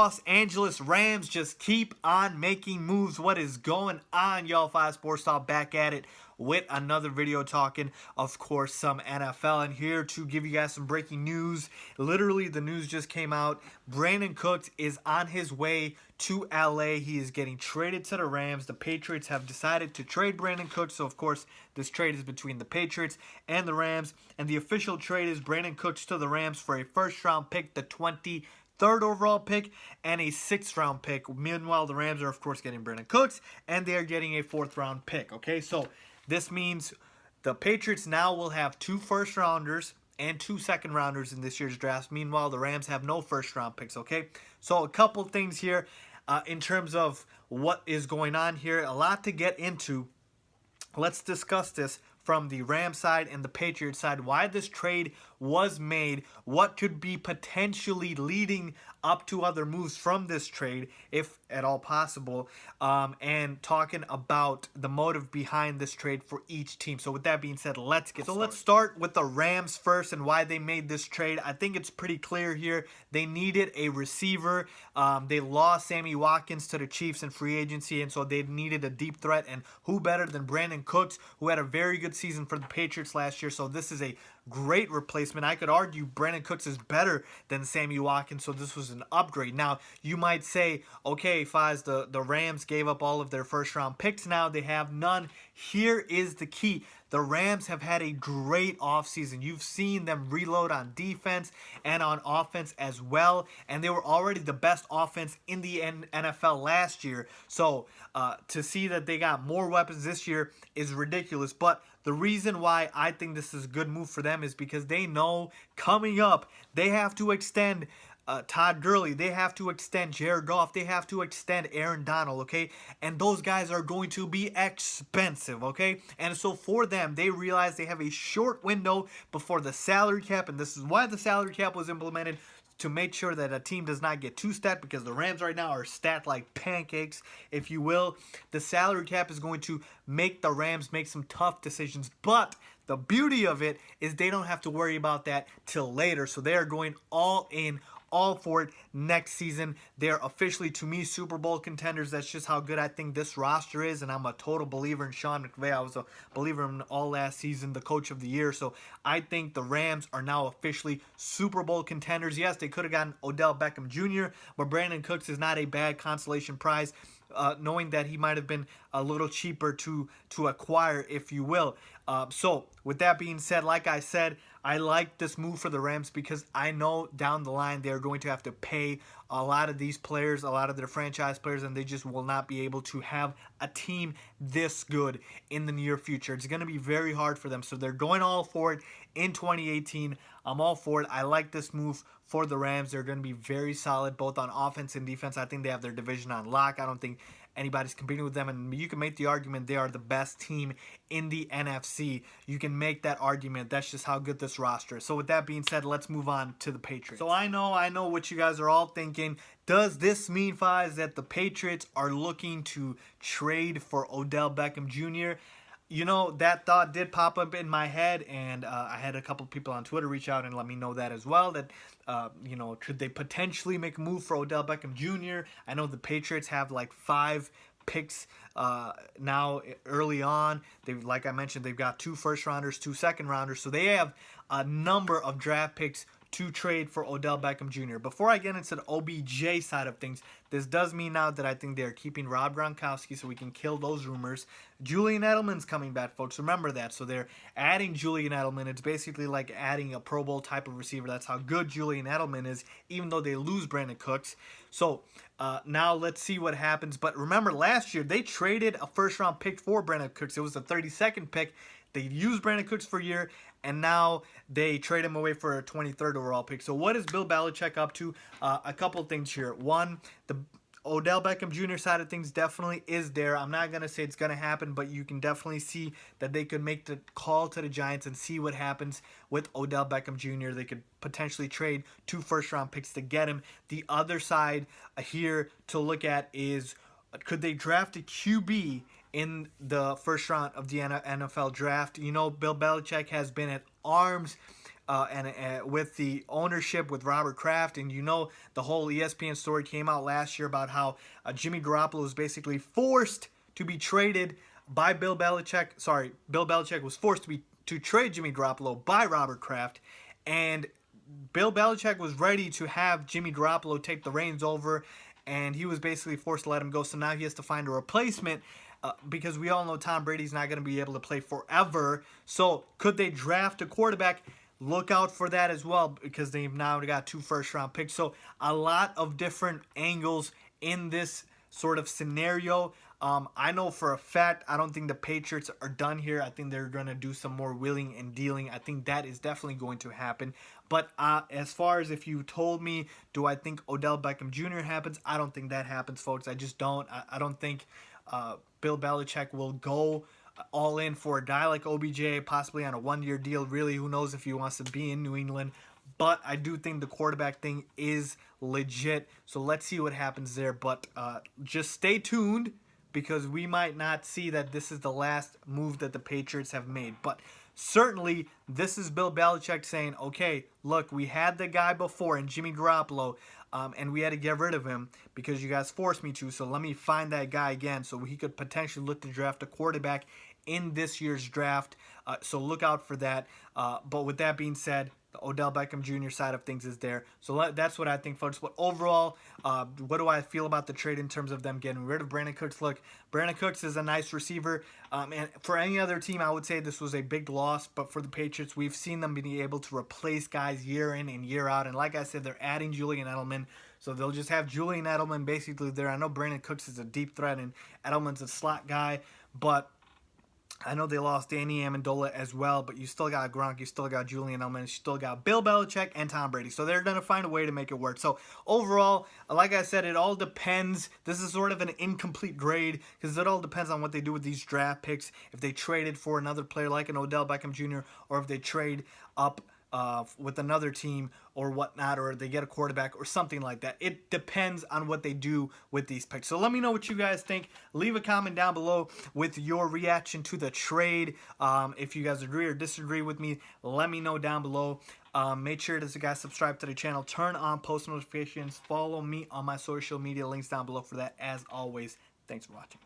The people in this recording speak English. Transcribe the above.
Los Angeles Rams just keep on making moves. What is going on, y'all? 5 Sports Talk back at it with another video talking, of course, some NFL. And here to give you guys some breaking news. Literally, the news just came out. Brandin Cooks is on his way to LA. He is getting traded to the Rams. The Patriots have decided to trade Brandin Cooks. So, of course, this trade is between the Patriots and the Rams. And the official trade is Brandin Cooks to the Rams for a first-round pick, the 23rd overall pick, and a 6th round pick. Meanwhile, the Rams are, of course, getting Brandin Cooks, and they are getting a 4th round pick. Okay, so this means the Patriots now will have 2 first rounders and 2 second rounders in this year's draft. Meanwhile, the Rams have no first round picks. Okay, so a couple things here in terms of what is going on here. A lot to get into. Let's discuss this from the Rams side and the Patriots side, why this trade was made, what could be potentially leading up to other moves from this trade, if at all possible, and talking about the motive behind this trade for each team. So with that being said, let's get started. Let's start with the Rams first and why they made this trade. I think it's pretty clear here. They needed a receiver. They lost Sammy Watkins to the Chiefs in free agency, and so they needed a deep threat, and who better than Brandin Cooks, who had a very good season for the Patriots last year. So this is a great replacement. I could argue Brandin Cooks is better than Sammy Watkins, so this was an upgrade. Now, you might say, okay, Faz, the Rams gave up all of their first-round picks now. They have none. Here is the key. The Rams have had a great offseason. You've seen them reload on defense and on offense as well, and they were already the best offense in the NFL last year. So to see that they got more weapons this year is ridiculous. But the reason why I think this is a good move for them is because they know coming up they have to extend Todd Gurley, they have to extend Jared Goff, they have to extend Aaron Donald, okay? And those guys are going to be expensive, okay? And so for them, they realize they have a short window before the salary cap, and this is why the salary cap was implemented, to make sure that a team does not get too stacked, because the Rams right now are stacked like pancakes, if you will. The salary cap is going to make the Rams make some tough decisions, but the beauty of it is they don't have to worry about that till later. So they are going all in, all for it next season. They're officially, to me, Super Bowl contenders. That's just how good I think this roster is, and I'm a total believer in Sean McVay. I was a believer in all last season, the coach of the year. So I think the Rams are now officially Super Bowl contenders. Yes, they could have gotten Odell Beckham Jr., but Brandin Cooks is not a bad consolation prize, knowing that he might have been a little cheaper to acquire, if you will. So with that being said, like I said, I like this move for the Rams because I know down the line they're going to have to pay a lot of these players, a lot of their franchise players, and they just will not be able to have a team this good in the near future. It's going to be very hard for them. So they're going all for it in 2018. I'm all for it. I like this move for the Rams. They're going to be very solid both on offense and defense. I think they have their division on lock. I don't think anybody's competing with them, and you can make the argument they are the best team in the NFC. You can make that argument. That's just how good this roster is. So with that being said, let's move on to the Patriots. So I know what you guys are all thinking. Does this mean, Fives, that the Patriots are looking to trade for Odell Beckham Jr.? You know, that thought did pop up in my head, and I had a couple people on Twitter reach out and let me know that as well, that, you know, could they potentially make a move for Odell Beckham Jr.? I know the Patriots have like 5 picks now early on. Like I mentioned, they've got 2 first rounders, 2 second rounders, so they have a number of draft picks to trade for Odell Beckham Jr. Before I get into the OBJ side of things, this does mean now that I think they're keeping Rob Gronkowski so we can kill those rumors. Julian Edelman's coming back, folks. Remember that. So they're adding Julian Edelman. It's basically like adding a Pro Bowl type of receiver. That's how good Julian Edelman is, even though they lose Brandin Cooks. So now let's see what happens. But remember, last year they traded a first-round pick for Brandin Cooks. It was a 32nd pick. They used Brandin Cooks for a year, and now they trade him away for a 23rd overall pick. So what is Bill Belichick up to? A couple of things here. One, the Odell Beckham Jr. side of things definitely is there. I'm not going to say it's going to happen, but you can definitely see that they could make the call to the Giants and see what happens with Odell Beckham Jr. They could potentially trade 2 first-round picks to get him. The other side here to look at is, could they draft a QB in the first round of the NFL draft? You know, Bill Belichick has been at arms and with the ownership with Robert Kraft, and the whole ESPN story came out last year about how Jimmy Garoppolo was basically forced to be traded by Bill Belichick. Sorry, Bill Belichick was forced to trade Jimmy Garoppolo by Robert Kraft, and Bill Belichick was ready to have Jimmy Garoppolo take the reins over, and he was basically forced to let him go. So now he has to find a replacement because we all know Tom Brady's not going to be able to play forever. So could they draft a quarterback? Look out for that as well, because they've now got 2 first-round picks. So a lot of different angles in this sort of scenario. I know for a fact I don't think the Patriots are done here. I think they're going to do some more wheeling and dealing. I think that is definitely going to happen. But as far as if you told me, do I think Odell Beckham Jr. happens? I don't think that happens, folks. I just don't. I don't think Bill Belichick will go all in for a guy like OBJ, possibly on a 1-year deal. Really, who knows if he wants to be in New England. But I do think the quarterback thing is legit. So let's see what happens there. But just stay tuned, because we might not see that this is the last move that the Patriots have made. But certainly, this is Bill Belichick saying, okay, look, we had the guy before in Jimmy Garoppolo, and we had to get rid of him because you guys forced me to. So let me find that guy again so he could potentially look to draft a quarterback in this year's draft. So look out for that. But with that being said, the Odell Beckham Jr. side of things is there. So that's what I think, folks. But overall, what do I feel about the trade in terms of them getting rid of Brandin Cooks? Look, Brandin Cooks is a nice receiver. And for any other team, I would say this was a big loss. But for the Patriots, we've seen them be able to replace guys year in and year out. And like I said, they're adding Julian Edelman. So they'll just have Julian Edelman basically there. I know Brandin Cooks is a deep threat and Edelman's a slot guy. But I know they lost Danny Amendola as well, but you still got Gronk, you still got Julian Edelman, you still got Bill Belichick and Tom Brady. So they're going to find a way to make it work. So overall, like I said, it all depends. This is sort of an incomplete grade because it all depends on what they do with these draft picks. If they traded for another player like an Odell Beckham Jr. or if they trade up with another team or whatnot, or they get a quarterback or something like that. It depends on what they do with these picks. So let me know what you guys think. Leave a comment down below with your reaction to the trade. If you guys agree or disagree with me, let me know down below. Make sure to guys subscribe to the channel, turn on post notifications, follow me on my social media links down below for that. As always, thanks for watching.